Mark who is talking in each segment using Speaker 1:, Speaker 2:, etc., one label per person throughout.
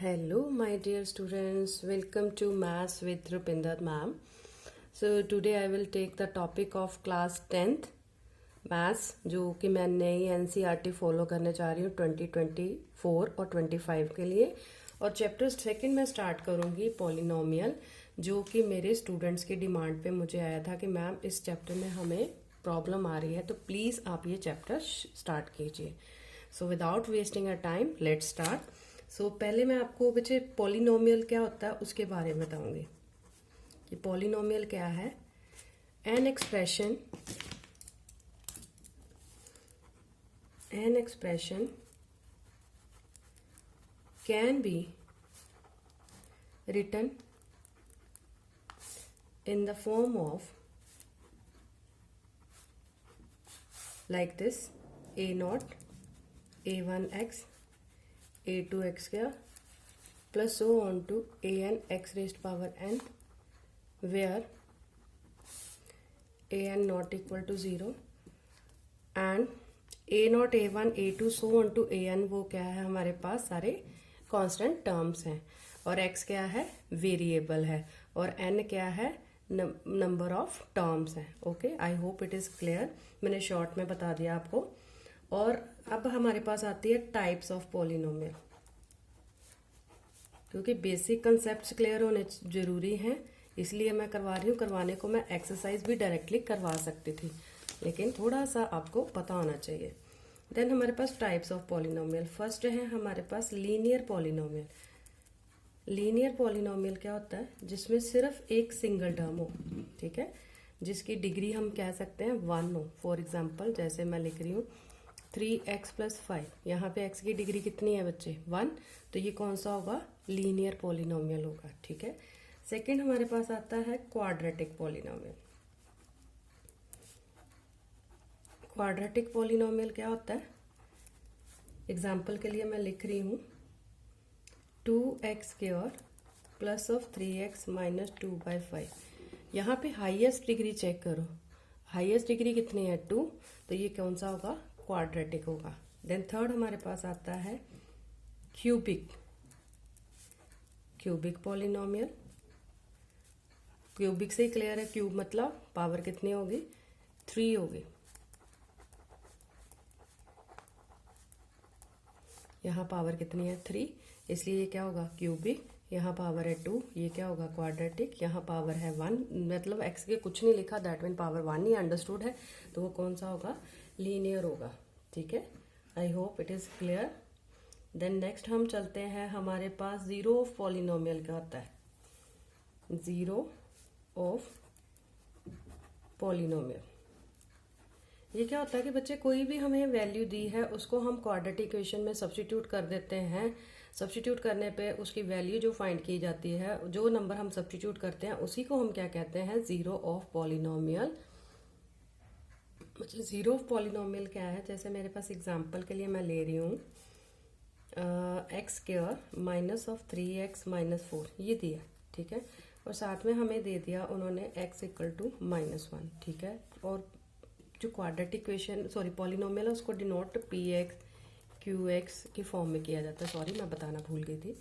Speaker 1: Hello, my dear students. Welcome to Maths with Rupinder ma'am. So today I will take the topic of class 10th Maths, जो कि मैं नई NCERT follow करने जा रही हूँ 2024 और 25 के लिए। और चैप्टर सेकंड में स्टार्ट करूँगी पॉलिनोमियल, जो कि मेरे स्टूडेंट्स की डिमांड पे मुझे आया था कि मैम इस चैप्टर में हमें प्रॉब्लम आ रही है, तो प्लीज़ आप ये चैप्टर स्टार्ट कीजिए। So without wasting a time let's start. So पहले मैं आपको बच्चे पॉलिनोमियल क्या होता है उसके बारे में बताऊंगी कि पॉलिनोमियल क्या है। An expression can be written in the form of like this: a naught a1x a2x square plus so on to an x raised power n, where an not equal to 0 and a naught a1 a2 so on to an वो क्या है, हमारे पास सारे constant terms हैं, और x क्या है, variable है, और n क्या है, नंबर ऑफ टर्म्स हैं। Okay, I hope it is clear, मैंने शॉर्ट में बता दिया आपको। और अब हमारे पास आती है टाइप्स ऑफ पॉलिनोमियल, क्योंकि बेसिक कंसेप्ट्स क्लियर होने जरूरी हैं, इसलिए मैं करवा रही हूँ। करवाने को मैं एक्सरसाइज भी डायरेक्टली करवा सकती थी, लेकिन थोड़ा सा आपको पता होना चाहिए। देन हमारे पास टाइप्स ऑफ पॉलिनोमियल, फर्स्ट है हमारे पास लीनियर पॉलिनोमियल। लीनियर पॉलिनोमियल क्या होता है, जिसमें सिर्फ एक सिंगल टर्म हो, ठीक है, जिसकी डिग्री हम कह सकते हैं 1 हो। फॉर एग्जांपल जैसे मैं लिख रही हूँ 3x + 5, यहाँ पे x की डिग्री कितनी है बच्चे, 1, तो ये कौन सा होगा, लीनियर पॉलिनोमियल होगा, ठीक है। सेकंड हमारे पास आता है क्वाड्रेटिक पॉलिनोमियल। क्वाड्रेटिक पॉलिनोमियल क्या होता है, एग्जाम्पल के लिए मैं लिख रही हूँ 2x² + 3x - 2/5। यहाँ पे हाईएस्ट डिग्री चेक करो, हाईएस्ट डिग्री कितनी है, 2, तो ये कौन सा होगा, क्वाड्रेटिक होगा। देन थर्ड हमारे पास आता है क्यूबिक पॉलिनोमियल। क्यूबिक से ही क्लियर है, क्यूब मतलब पावर कितनी होगी, 3 होगी। यहाँ पावर कितनी है, 3, इसलिए ये क्या होगा, क्यूबिक। यहाँ पावर है 2, ये क्या होगा, क्वाड्रेटिक। यहाँ पावर है 1, मतलब x के कुछ नहीं लिखा, that mean power 1 he understood है, तो वो कौन सा होगा, लीनियर होगा, ठीक है। I hope it is clear. Then next हम चलते हैं, हमारे पास जीरो ऑफ पॉलिनोमियल क्या होता है, जीरो ऑफ पॉलिनोमियल ये क्या होता है कि बच्चे कोई भी हमें वैल्यू दी है उसको हम क्वाड्रेटिक इक्वेशन में सब्स्टिट्यूट कर देते हैं। सब्स्टिट्यूट करने पे उसकी वैल्यू जो फाइंड की जाती है, जो नंबर हम सब्स्टिट्यूट करते हैं उसी को हम क्या कहते हैं, zero of polynomial. Zero of polynomial क्या है, जैसे मेरे पास एग्जांपल के लिए मैं ले रही हूँ x² - 3x - 4 ये दिया, ठीक है, और साथ में हमें दे दिया उन्होंने x = -1, ठीक है। और जो क्वाड्रेटिक इक्वेशन पॉलिनोमियल है उसको डिनोट px qx की फॉर्म में किया जाता है, सॉरी मैं बताना भूल गई थी।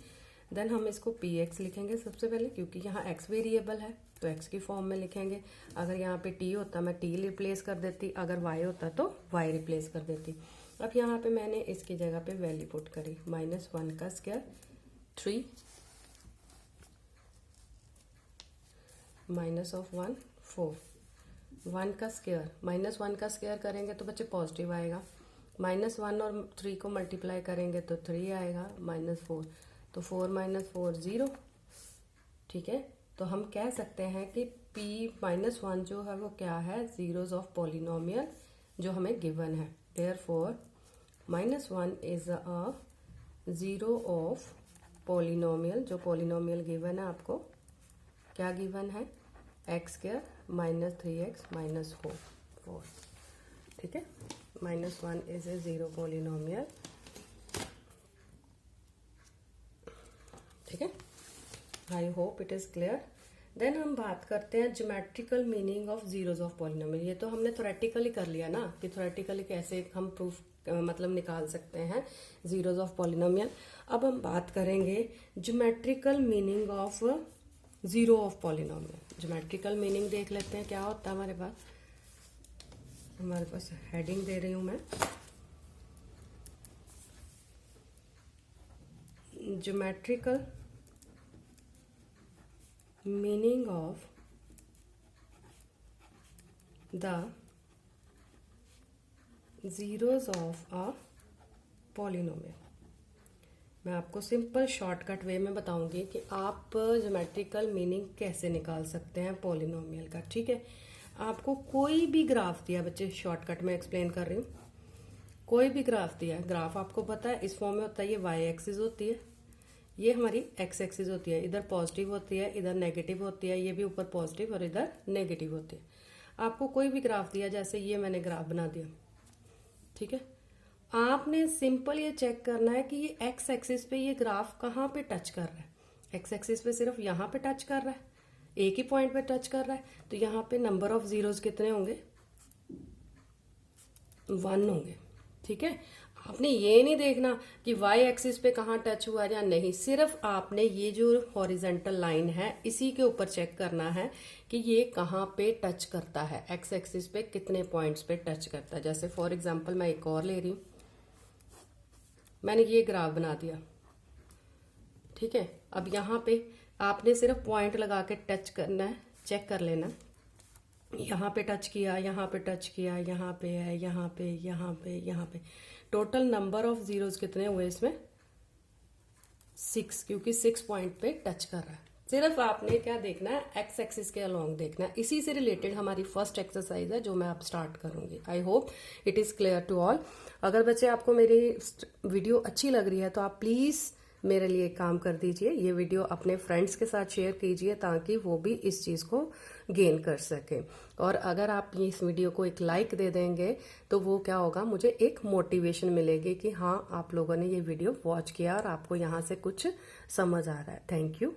Speaker 1: देन हम इसको px लिखेंगे सबसे पहले, क्योंकि यहाँ x वेरिएबल है तो x की फॉर्म में लिखेंगे। अगर यहाँ पे t होता मैं t रिप्लेस कर देती, अगर y होता तो y रिप्लेस कर देती। अब यहाँ पे मैंने इसकी जगह पे वैल्यू पुट करी, -1 का स्क्वायर 3 -1 4, 1 का स्क्वायर, -1 का स्क्वायर करेंगे तो बच्चे पॉजिटिव आएगा, -1 और 3 को मल्टीप्लाई करेंगे तो 3 आएगा, -4, तो 4 - 4 0, ठीक है। तो हम कह सकते हैं कि p-1 जो है वो क्या है, जीरोज ऑफ पॉलिनोमियल जो हमें गिवन है। Therefore -1 is a zero of polynomial. जो पॉलिनोमियल गिवन है आपको क्या गिवन है, x² - 3x - 4, ठीक है। -1 इज ए जीरो पॉलिनोमियल, ठीक है। I hope it is clear. Then हम बात करते हैं geometrical meaning of zeros of polynomial. ये तो हमने थ्योरेटिकली कर लिया ना, कि थ्योरेटिकली कैसे हम प्रूफ मतलब निकाल सकते हैं जीरोज ऑफ पॉलिनोमियल। अब हम बात करेंगे geometrical meaning of zero of polynomial. Geometrical meaning देख लेते हैं क्या होता है हमारे पास हेडिंग दे रही हूं मैं, geometrical meaning of the zeros of a polynomial. मैं आपको सिंपल शॉर्टकट वे में बताऊंगी कि आप ज्योमेट्रिकल मीनिंग कैसे निकाल सकते हैं पॉलिनोमियल का। ठीक है, आपको कोई भी ग्राफ दिया, बच्चे शॉर्टकट में एक्सप्लेन कर रही हूँ, कोई भी ग्राफ दिया है, ग्राफ आपको पता है इस फॉर्म में होता है, ये वाई एक्सिस होती है, ये हमारी एक्स एक्सिस होती है, इधर पॉजिटिव होती है इधर नेगेटिव होती है, ये भी ऊपर पॉजिटिव और इधर नेगेटिव होती है। आपको कोई भी ग्राफ दिया, जैसे ये मैंने ग्राफ बना दिया, ठीक है, आपने सिंपल ये चेक करना है कि ये एक्स एक्सिस पे ये ग्राफ कहाँ पे टच कर रहा है। एक्स एक्सिस पे सिर्फ यहाँ पे टच कर रहा है, एक ही पॉइंट पे टच कर रहा है, तो यहाँ पे नंबर ऑफ जीरोज कितने होंगे, 1 होंगे। ठीक है, आपने ये नहीं देखना कि वाई एक्सिस पे कहाँ टच हुआ या नहीं, सिर्फ आपने ये जो हॉरिजेंटल लाइन है इसी के ऊपर चेक करना है कि ये कहाँ पे टच करता है, एक्स एक्सिस पे कितने पॉइंट्स पे टच करता है। जैसे फॉर एग्जांपल मैं एक और ले रही हूँ, मैंने ये ग्राफ बना दिया, ठीक है, अब यहाँ पे आपने सिर्फ पॉइंट लगा के टच करना है, चेक कर लेना, यहाँ पे टच किया, यहाँ पे टच किया, यहाँ पे है, यहाँ पे, यहाँ पे, यहाँ पे, टोटल नंबर ऑफ जीरोज कितने हुए इसमें, 6, क्योंकि 6 पॉइंट पे टच कर रहा है। सिर्फ आपने क्या देखना है, एक्स एक्सिस के अलोंग देखना है। इसी से रिलेटेड हमारी फर्स्ट एक्सरसाइज है जो मैं अब स्टार्ट करूंगी। I hope it is clear to all. अगर बच्चे आपको मेरी वीडियो अच्छी लग रही है तो आप प्लीज मेरे लिए एक काम कर दीजिए, ये वीडियो अपने फ्रेंड्स के साथ शेयर कीजिए ताकि वो भी इस चीज को गेन कर सके। और अगर आप इस वीडियो को एक लाइक दे देंगे तो वो क्या होगा, मुझे एक मोटिवेशन मिलेगी कि हाँ आप लोगों ने ये वीडियो वॉच किया और आपको यहाँ से कुछ समझ आ रहा है। Thank you.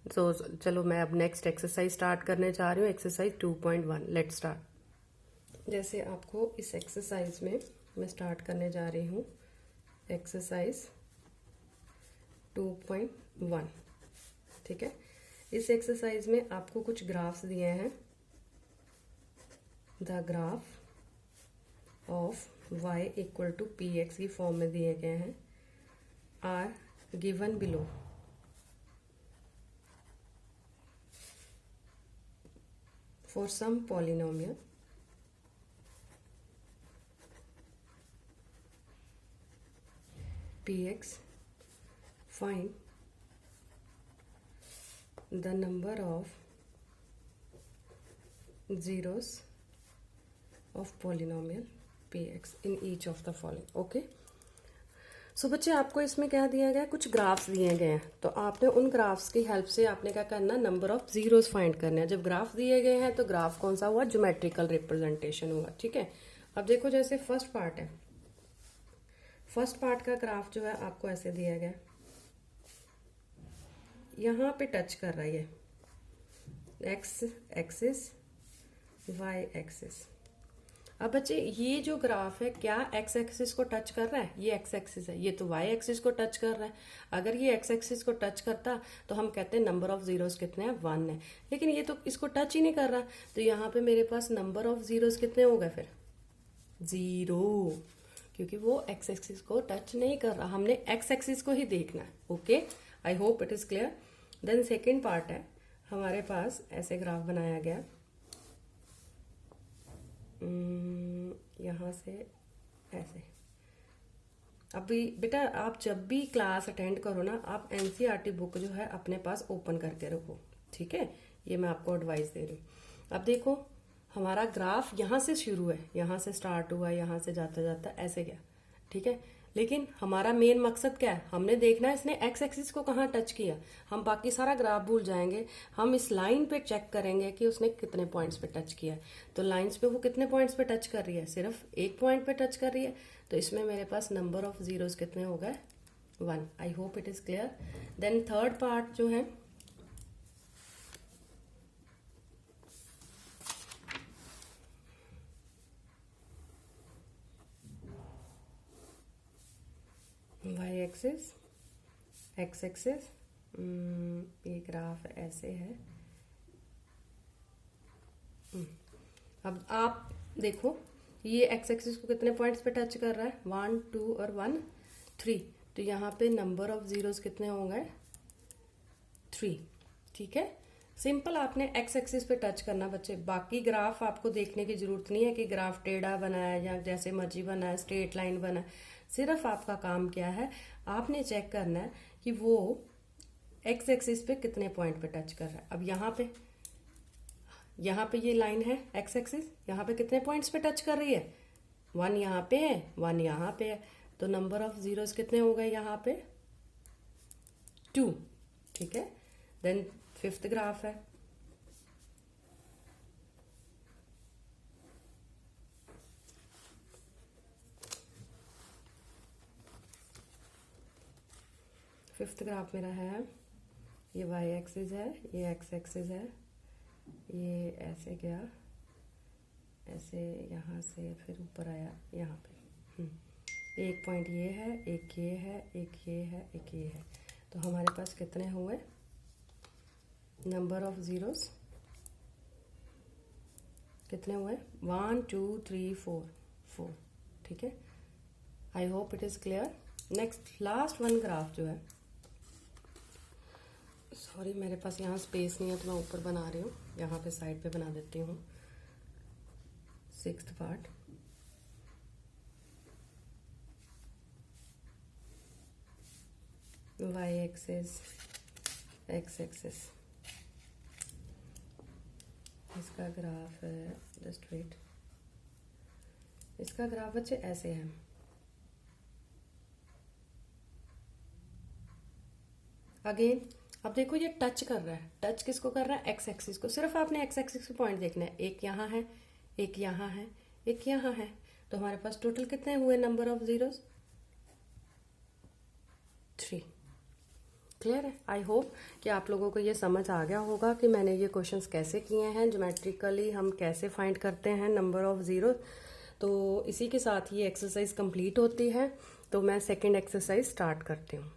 Speaker 1: तो चलो मैं अब नेक्स्ट एक्सरसाइज स्टार्ट करने जा रही हूँ, एक्सरसाइज 2.1। Let start. जैसे आपको इस एक्सरसाइज में मैं स्टार्ट करने जा रही हूँ एक्सरसाइज 2.1। ठीक है, इस एक्सरसाइज में आपको कुछ ग्राफ्स दिए हैं। The graph of y equal to P X की फॉर्म में दिए गए हैं, are given below. For some polynomial px, find the number of zeros of polynomial px in each of the following. Okay. सो बच्चे आपको इसमें क्या दिया गया है, कुछ ग्राफ्स दिए गए हैं, तो आपने उन ग्राफ्स की हेल्प से आपने क्या करना, नंबर ऑफ जीरोस फाइंड करने हैं। जब ग्राफ दिए गए हैं तो ग्राफ कौन सा हुआ, ज्योमेट्रिकल रिप्रेजेंटेशन हुआ। ठीक है, अब देखो जैसे फर्स्ट पार्ट है, फर्स्ट पार्ट का ग्राफ जो है आपको ऐसे दिया गया, यहाँ पे टच कर रहा है एक्स एक्सिस वाई एक्सिस। अब बच्चे ये जो ग्राफ है क्या एक्स एक्सिस को टच कर रहा है, ये एक्स एक्सिस है, ये तो वाई एक्सिस को टच कर रहा है। अगर ये एक्स एक्सिस को टच करता तो हम कहते हैं नंबर ऑफ जीरोस कितने हैं, 1 है, लेकिन ये तो इसको टच ही नहीं कर रहा, तो यहाँ पे मेरे पास नंबर ऑफ जीरोस कितने हो गए फिर, 0, क्योंकि वो एक्स एक्सिस को टच नहीं कर रहा, हमने एक्स एक्सिस को ही देखना है। Okay, I hope it is clear. Then second part है, हमारे पास ऐसे ग्राफ बनाया गया, यहाँ से ऐसे। अभी बेटा आप जब भी क्लास अटेंड करो ना, आप एनसीईआरटी बुक जो है अपने पास ओपन करके रखो। ठीक है, ये मैं आपको एडवाइस दे रही हूँ। अब देखो हमारा ग्राफ यहाँ से शुरू है, यहाँ से स्टार्ट हुआ, यहाँ से जाता जाता ऐसे गया। ठीक है, लेकिन हमारा मेन मकसद क्या है, हमने देखना है इसने एक्स एक्सिस को कहाँ टच किया। हम बाकी सारा ग्राफ भूल जाएंगे, हम इस लाइन पे चेक करेंगे कि उसने कितने पॉइंट्स पे टच किया है। तो लाइंस पे वो कितने पॉइंट्स पे टच कर रही है, सिर्फ एक पॉइंट पे टच कर रही है, तो इसमें मेरे पास नंबर ऑफ जीरोस कितने हो गए, 1। I hope it is clear. Then third part जो है, एक्सिस, एक्स एक्सिस, ये ग्राफ ऐसे है। अब आप देखो ये एक्स एक्सिस को कितने पॉइंट्स पे टच कर रहा है, 1 2 और 1 3, तो यहाँ पे नंबर ऑफ जीरोस कितने होंगे, 3। ठीक है, सिंपल आपने एक्स एक्सिस पे टच करना बच्चे, बाकी ग्राफ आपको देखने की जरूरत नहीं है कि ग्राफ टेढ़ा बना है या जैसे मर्जी बना है, स्ट्रेट लाइन बना है। सिर्फ आपका काम क्या है, आपने चेक करना है कि वो एक्स एक्सिस पे कितने पॉइंट पे टच कर रहा है। अब यहाँ पे ये लाइन है एक्स एक्सिस, यहाँ पे कितने पॉइंट्स पे टच कर रही है, 1 यहाँ पे है, 1 यहाँ पे है, तो नंबर ऑफ जीरोस कितने हो गए यहाँ पे, 2। ठीक है, देन 5th ग्राफ है, फिफ्थ ग्राफ मेरा है, ये वाई एक्सिस है, ये एक्स एक्सिस है, ये ऐसे गया, ऐसे यहाँ से फिर ऊपर आया यहाँ पे। एक पॉइंट ये है, एक ये है, एक ये है, एक ये है, तो हमारे पास कितने हुए, नंबर ऑफ जीरोस कितने हुए, 1 2 3 4। ठीक है, I hope it is clear. Next last one graph जो है, सॉरी मेरे पास यहाँ स्पेस नहीं है तो मैं ऊपर बना रही हूँ, यहाँ पे साइड पे बना देती हूँ। 6th part, Y axis, X axis, इसका ग्राफ है, जस्ट वेट, इसका ग्राफ बच्चे ऐसे है। अगेन अब देखो ये टच कर रहा है, टच किसको कर रहा है, एक्स एक्सिस को। सिर्फ आपने एक्स एक्सिस पे पॉइंट देखना है, एक यहाँ है, एक यहाँ है, एक यहाँ है, तो हमारे पास टोटल कितने हुए नंबर ऑफ जीरोस, 3। क्लियर है, आई होप कि आप लोगों को ये समझ आ गया होगा कि मैंने ये क्वेश्चंस कैसे किए हैं, ज्योमेट्रिकली हम कैसे फाइंड करते हैं नंबर ऑफ जीरो। तो इसी के साथ ये एक्सरसाइज कंप्लीट होती है, तो मैं सेकंड एक्सरसाइज स्टार्ट करती हूँ।